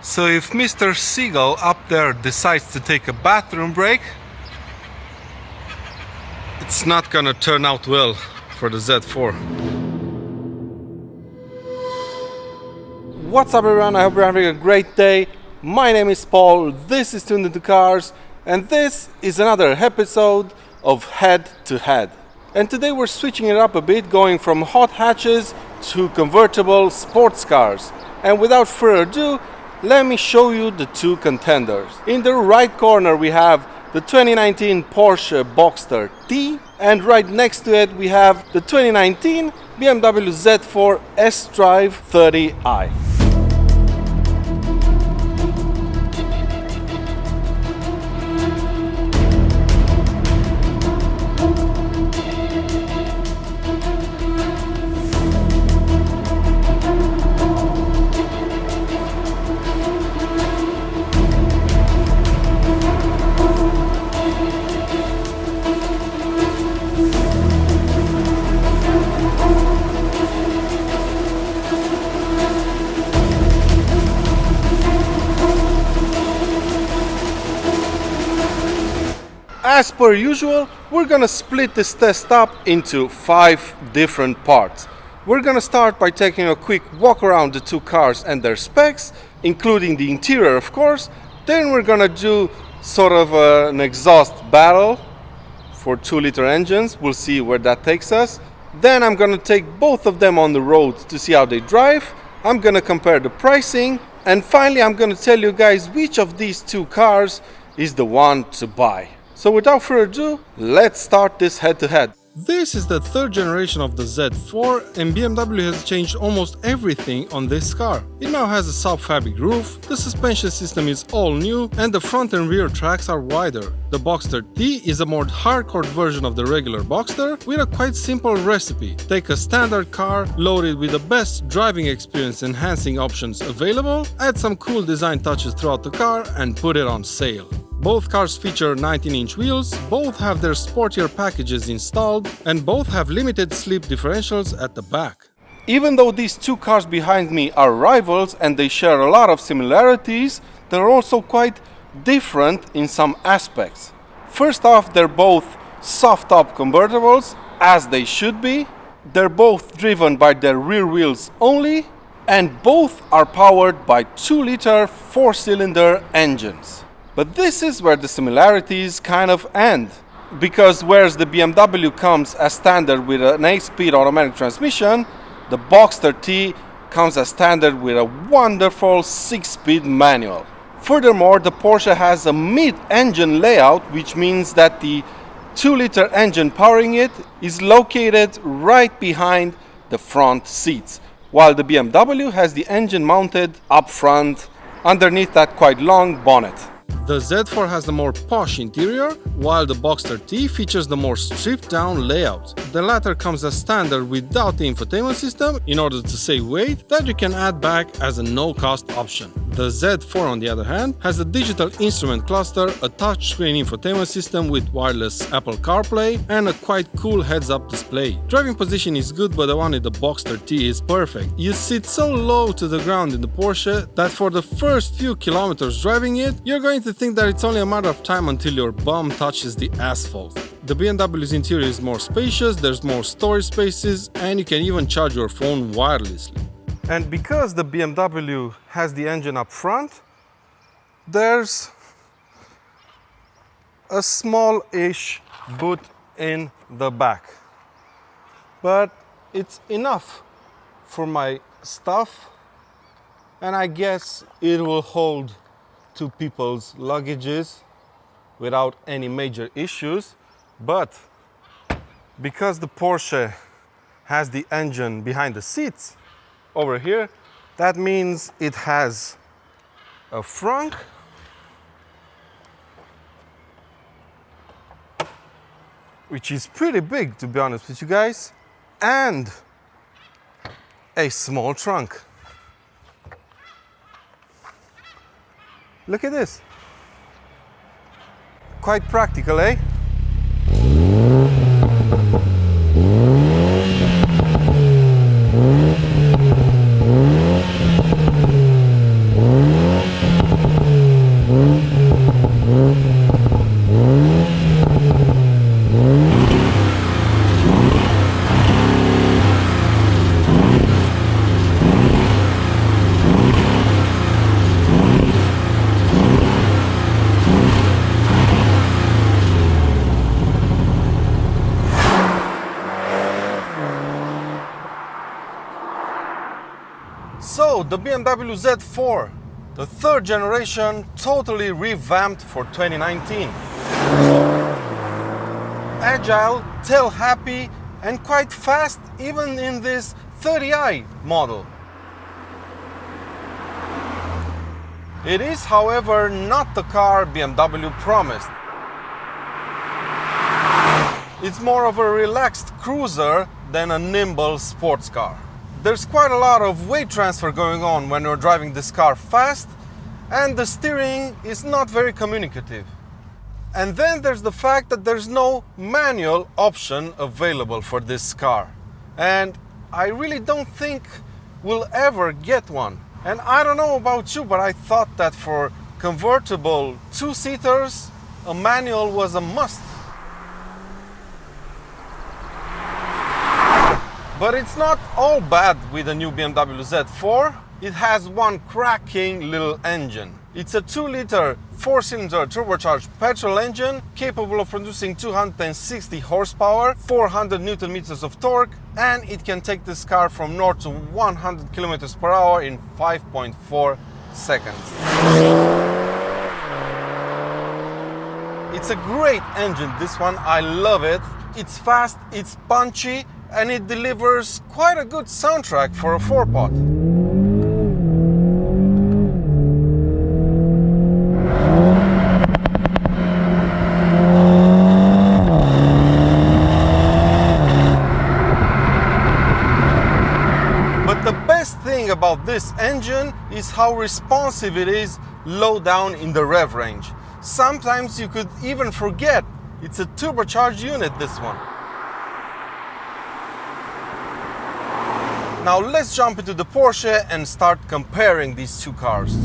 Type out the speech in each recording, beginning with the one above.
So if Mr. Seagull up there decides to take a bathroom break, it's not gonna turn out well for the Z4. What's up everyone, I hope you're having a great day. My name is Paul, this is Tuned Into Cars, and this is another episode of Head to Head. And today we're switching it up a bit, going from hot hatches to convertible sports cars. And without further ado, let me show you the two contenders. In the right corner we have the 2019 Porsche Boxster T, and right next to it we have the 2019 BMW Z4 S-Drive 30i. As per usual, we're gonna split this test up into 5 different parts. We're gonna start by taking a quick walk around the two cars and their specs, including the interior of course. Then we're gonna do sort of an exhaust battle for 2-liter engines. We'll see where that takes us. Then I'm gonna take both of them on the road to see how they drive. I'm gonna compare the pricing. And finally I'm gonna tell you guys which of these two cars is the one to buy. So without further ado, let's start this head-to-head. This is the third generation of the Z4 and BMW has changed almost everything on this car. It now has a sub-fabric roof, the suspension system is all new and the front and rear tracks are wider. The Boxster T is a more hardcore version of the regular Boxster with a quite simple recipe. Take a standard car, load it with the best driving experience enhancing options available, add some cool design touches throughout the car and put it on sale. Both cars feature 19-inch wheels, both have their sportier packages installed, and both have limited slip differentials at the back. Even though these two cars behind me are rivals and they share a lot of similarities, they're also quite different in some aspects. First off, they're both soft-top convertibles, as they should be. They're both driven by their rear wheels only, and both are powered by 2-liter 4-cylinder engines. But this is where the similarities kind of end, because whereas the BMW comes as standard with an 8-speed automatic transmission, the Boxster T comes as standard with a wonderful 6-speed manual. Furthermore, the Porsche has a mid-engine layout, which means that the 2-liter engine powering it is located right behind the front seats, while the BMW has the engine mounted up front underneath that quite long bonnet. The Z4 has the more posh interior, while the Boxster T features the more stripped-down layout. The latter comes as standard without the infotainment system in order to save weight that you can add back as a no-cost option. The Z4 on the other hand has a digital instrument cluster, a touchscreen infotainment system with wireless Apple CarPlay and a quite cool heads-up display. Driving position is good, but the one in the Boxster T is perfect. You sit so low to the ground in the Porsche that for the first few kilometers driving it, you're going to think that it's only a matter of time until your bum touches the asphalt. The BMW's interior is more spacious, there's more storage spaces, and you can even charge your phone wirelessly. And because the BMW has the engine up front, there's a small-ish boot in the back. But it's enough for my stuff, and I guess it will hold 2 people's luggages without any major issues. But because the Porsche has the engine behind the seats over here, that means it has a frunk which is pretty big, to be honest with you guys, and a small trunk. Look at this. Quite practical, eh? the BMW Z4, the third generation, totally revamped for 2019. Agile, tail-happy, and quite fast even in this 30i model. It is, however, not the car BMW promised. It's more of a relaxed cruiser than a nimble sports car. There's quite a lot of weight transfer going on when you're driving this car fast, and the steering is not very communicative. And then there's the fact that there's no manual option available for this car. And I really don't think we'll ever get one. And I don't know about you, but I thought that for convertible two-seaters, a manual was a must. But it's not all bad with the new BMW Z4. It has one cracking little engine. It's a 2-liter 4-cylinder turbocharged petrol engine capable of producing 260 horsepower, 400 Newton meters of torque, and it can take this car from 0 to 100 kilometers per hour in 5.4 seconds. It's a great engine, this one. I love it. It's fast, it's punchy, and it delivers quite a good soundtrack for a 4-pot. But the best thing about this engine is how responsive it is low down in the rev range. Sometimes you could even forget it's a turbocharged unit, this one. Now let's jump into the Porsche and start comparing these two cars.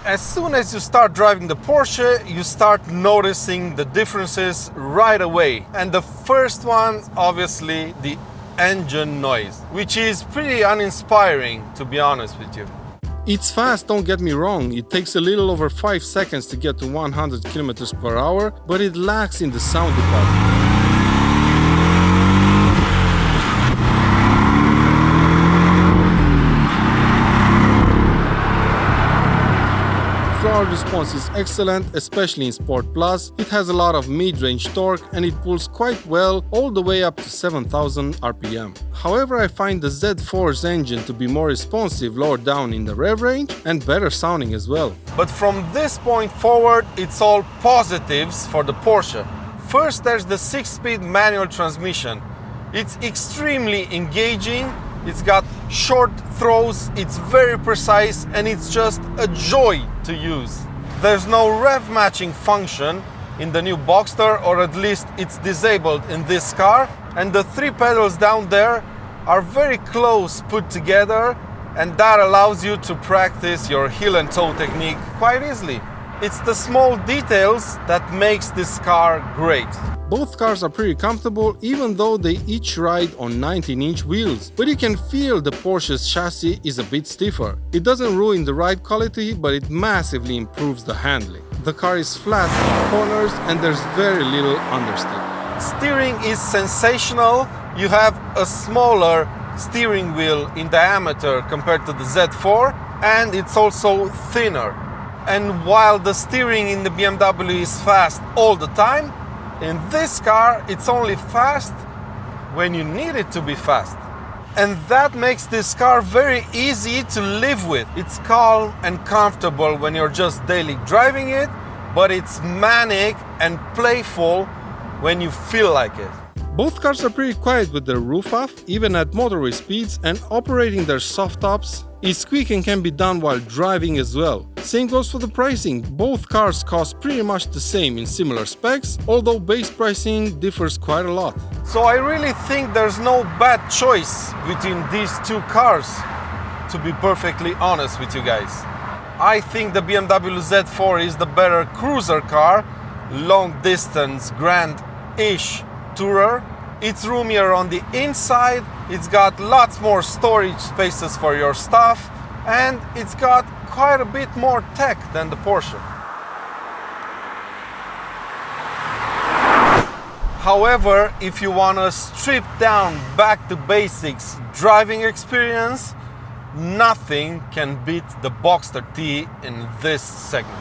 As soon as you start driving the Porsche, you start noticing the differences right away. And the first one, obviously, the engine noise, which is pretty uninspiring, to be honest with you. It's fast, don't get me wrong. It takes a little over 5 seconds to get to 100 kilometers per hour, but it lacks in the sound department. Throttle response is excellent, especially in Sport Plus. It has a lot of mid-range torque and it pulls quite well all the way up to 7000 RPM. However, I find the Z4's engine to be more responsive lower down in the rev range and better sounding as well. But from this point forward, it's all positives for the Porsche. First, there's the 6-speed manual transmission. It's extremely engaging. It's got short throws, it's very precise, and it's just a joy to use. There's no rev matching function in the new Boxster, or at least it's disabled in this car, and the 3 pedals down there are very close put together, and that allows you to practice your heel and toe technique quite easily. It's the small details that makes this car great. Both cars are pretty comfortable, even though they each ride on 19-inch wheels, but you can feel the Porsche's chassis is a bit stiffer. It doesn't ruin the ride quality, but it massively improves the handling. The car is flat in corners and there's very little understeer. Steering is sensational. You have a smaller steering wheel in diameter compared to the Z4, and it's also thinner. And while the steering in the BMW is fast all the time, in this car, it's only fast when you need it to be fast. And that makes this car very easy to live with. It's calm and comfortable when you're just daily driving it, but it's manic and playful when you feel like it. Both cars are pretty quiet with their roof off, even at motorway speeds, and operating their soft tops is quick and can be done while driving as well. Same goes for the pricing. Both cars cost pretty much the same in similar specs, although base pricing differs quite a lot. So I really think there's no bad choice between these two cars, to be perfectly honest with you guys. I think the BMW Z4 is the better cruiser car, long distance, grand-ish tourer. It's roomier on the inside, it's got lots more storage spaces for your stuff, and it's got quite a bit more tech than the Porsche. However, if you want a stripped down, back to basics driving experience, nothing can beat the Boxster T in this segment.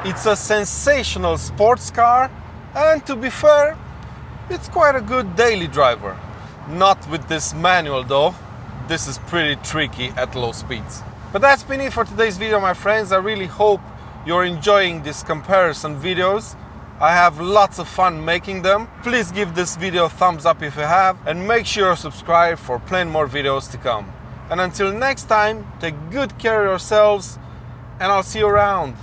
It's a sensational sports car, and to be fair, it's quite a good daily driver. Not with this manual though, this is pretty tricky at low speeds. But that's been it for today's video, my friends. I really hope you're enjoying these comparison videos. I have lots of fun making them. Please give this video a thumbs up if you have, and make sure you're subscribed for plenty more videos to come. And until next time, take good care of yourselves, and I'll see you around.